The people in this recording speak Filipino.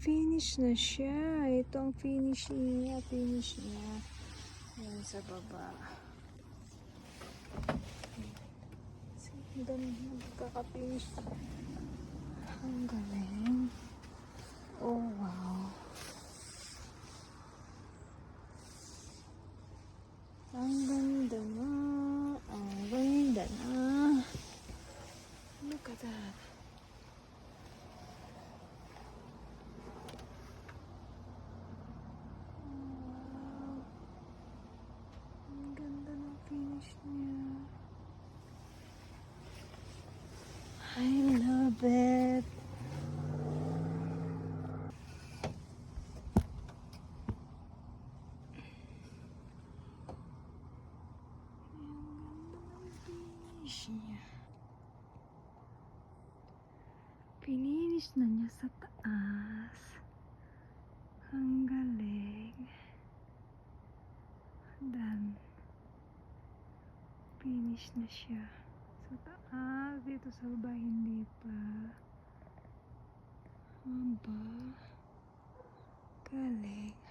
Finish na siya. Ito ang finish niya. Finish niya. Yan sa baba. Magkaka-finish. Ang galing. Oh, wow. Ang ganda na. Ang ganda na. Look at that. Wow. Ang ganda ng finish niya. I love it. Finish na niya sa taas. Ang galing. Dan. Finish na siya sa taas. Dito sa baba hindi pa. Aba. Galing.